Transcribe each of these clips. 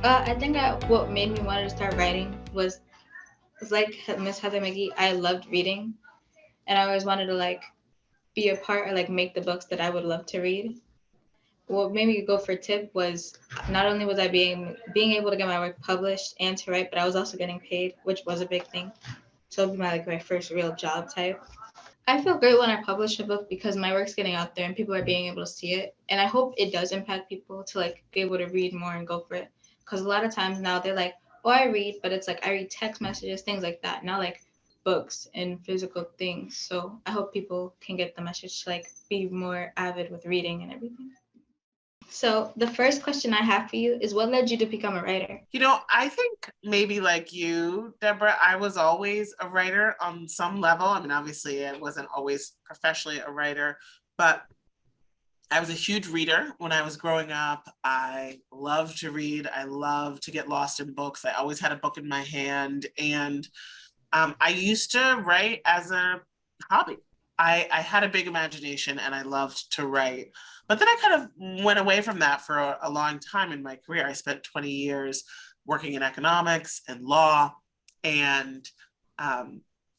I think what made me want to start writing was like Miss Heather McGhee. I loved reading, and I always wanted to like be a part or like make the books that I would love to read. What made me go for tip was not only was I being able to get my work published and to write, but I was also getting paid, which was a big thing. So it'd be my first real job type. I feel great when I publish a book because my work's getting out there and people are being able to see it. And I hope it does impact people to like be able to read more and go for it. Because a lot of times now they're like, oh, I read, but it's like I read text messages, things like that, not like books and physical things. So I hope people can get the message to like be more avid with reading and everything. So the first question I have for you is what led you to become a writer? I think maybe like you, Deborah, I was always a writer on some level. I mean, obviously, I wasn't always professionally a writer, but I was a huge reader when I was growing up. I loved to read. I loved to get lost in books. I always had a book in my hand. And I used to write as a hobby. I had a big imagination and I loved to write. But then I kind of went away from that for a long time in my career. I spent 20 years working in economics and law. And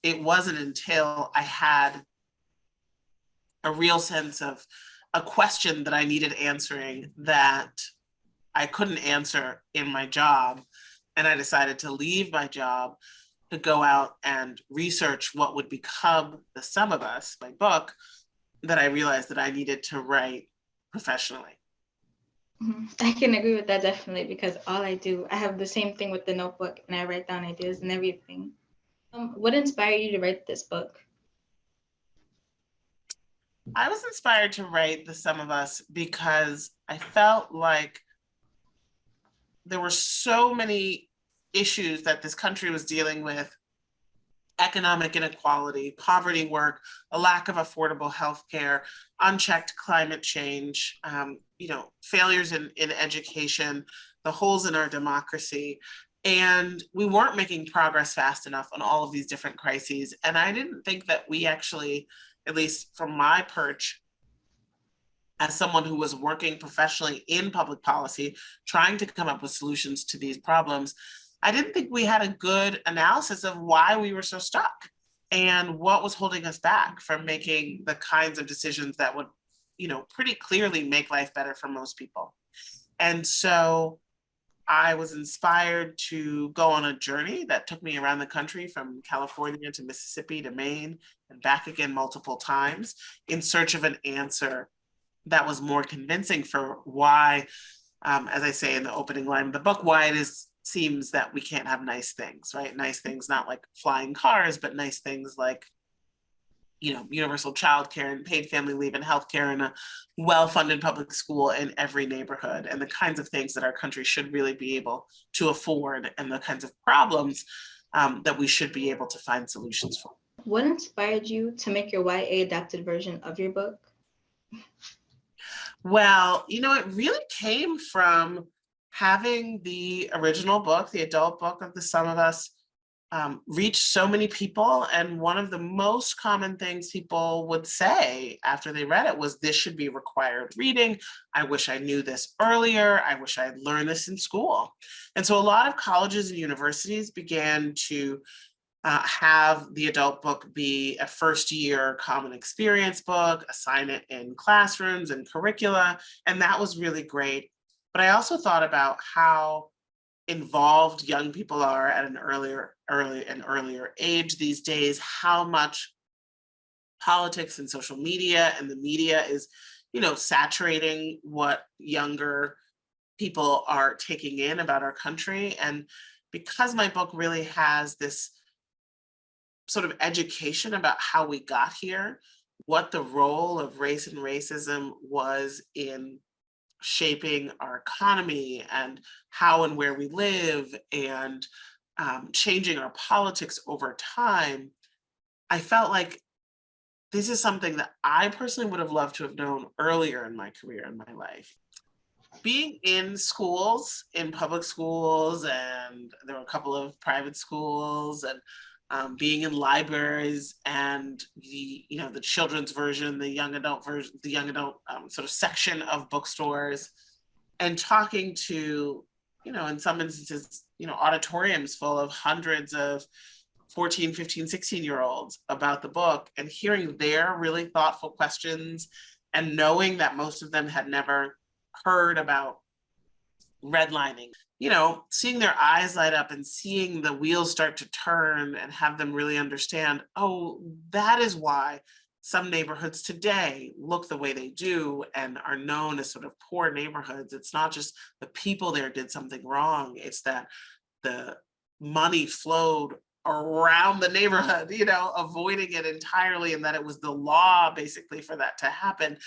it wasn't until I had a real sense of a question that I needed answering that I couldn't answer in my job. And I decided to leave my job to go out and research what would become The Sum of Us, my book, that I realized that I needed to write professionally. I can agree with that definitely because I have the same thing with the notebook and I write down ideas and everything. What inspired you to write this book? I was inspired to write The Sum of Us because I felt like there were so many issues that this country was dealing with: economic inequality, poverty work, a lack of affordable health care, unchecked climate change, failures in education, the holes in our democracy. And we weren't making progress fast enough on all of these different crises. And I didn't think that we actually, at least from my perch, as someone who was working professionally in public policy, trying to come up with solutions to these problems, I didn't think we had a good analysis of why we were so stuck and what was holding us back from making the kinds of decisions that would, pretty clearly make life better for most people. And so I was inspired to go on a journey that took me around the country from California to Mississippi to Maine and back again multiple times in search of an answer that was more convincing for why, as I say in the opening line of the book, why it seems that we can't have nice things, right? Nice things, not like flying cars, but nice things like, universal childcare and paid family leave and healthcare and a well-funded public school in every neighborhood, and the kinds of things that our country should really be able to afford, and the kinds of problems that we should be able to find solutions for. What inspired you to make your YA adapted version of your book? Well, it really came from having the original book, the adult book of The Sum of Us, reach so many people. And one of the most common things people would say after they read it was, this should be required reading. I wish I knew this earlier. I wish I had learned this in school. And so a lot of colleges and universities began to have the adult book be a first year common experience book, assign it in classrooms and curricula, and that was really great. But I also thought about how involved young people are at an earlier age these days, how much politics and social media and the media is, saturating what younger people are taking in about our country. And because my book really has this sort of education about how we got here, what the role of race and racism was in shaping our economy and how and where we live, and changing our politics over time, I felt like this is something that I personally would have loved to have known earlier in my career, in my life. Being in schools, in public schools, and there were a couple of private schools, and being in libraries and the children's version, the young adult version, sort of section of bookstores, and talking to in some instances, auditoriums full of hundreds of 14, 15, 16-year-olds about the book, and hearing their really thoughtful questions and knowing that most of them had never heard about redlining, seeing their eyes light up and seeing the wheels start to turn and have them really understand, oh, that is why some neighborhoods today look the way they do and are known as sort of poor neighborhoods. It's not just the people there did something wrong, it's that the money flowed around the neighborhood, avoiding it entirely, and that it was the law basically for that to happen.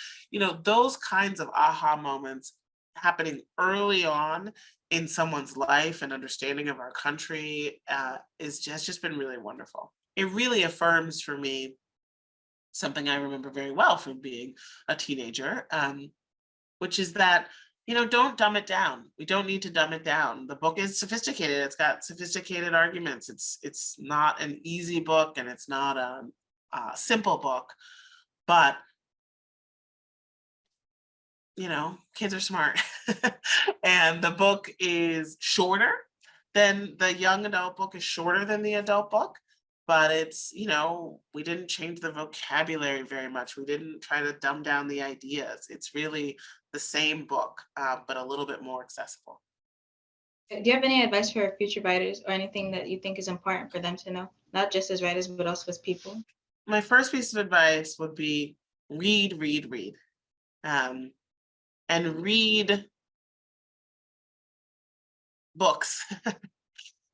Those kinds of aha moments happening early on in someone's life and understanding of our country has just been really wonderful. It really affirms for me something I remember very well from being a teenager, which is that, don't dumb it down. We don't need to dumb it down. The book is sophisticated. It's got sophisticated arguments. It's not an easy book, and it's not a simple book, but kids are smart. And the book is shorter than the young adult book, is shorter than the adult book, but it's, we didn't change the vocabulary very much. We didn't try to dumb down the ideas. It's really the same book, but a little bit more accessible. Do you have any advice for future writers, or anything that you think is important for them to know, not just as writers, but also as people? My first piece of advice would be read, read, read. And read books,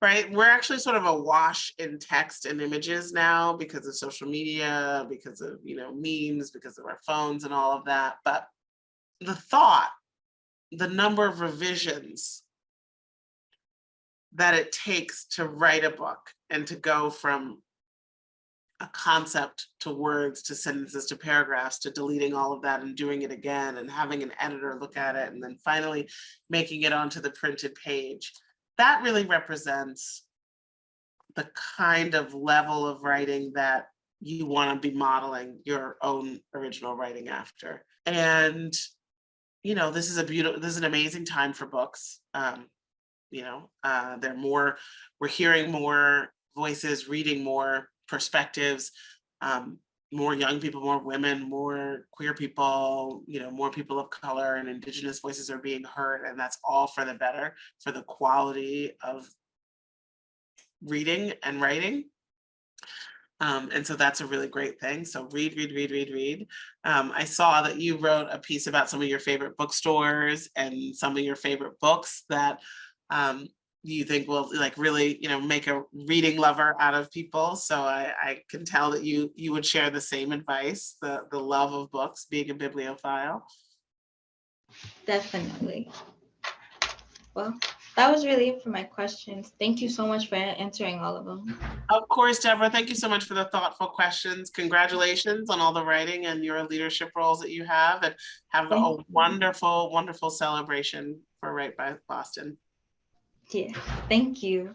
right? We're actually sort of awash in text and images now because of social media, because of, memes, because of our phones and all of that. But the number of revisions that it takes to write a book and to go from a concept to words to sentences to paragraphs to deleting all of that and doing it again and having an editor look at it and then finally making it onto the printed page, that really represents the kind of level of writing that you want to be modeling your own original writing after. And this is an amazing time for books. We're hearing more voices, reading more perspectives, more young people, more women, more queer people, more people of color and Indigenous voices are being heard, and that's all for the better, for the quality of reading and writing. And so that's a really great thing. So read, read, read, read, read. I saw that you wrote a piece about some of your favorite bookstores and some of your favorite books that you think will really, make a reading lover out of people. So I can tell that you would share the same advice, the love of books, being a bibliophile. Definitely. Well, that was really it for my questions. Thank you so much for answering all of them. Of course, Deborah, thank you so much for the thoughtful questions. Congratulations on all the writing and your leadership roles that you have, and have a wonderful, wonderful celebration for WriteBoston. Yeah, thank you.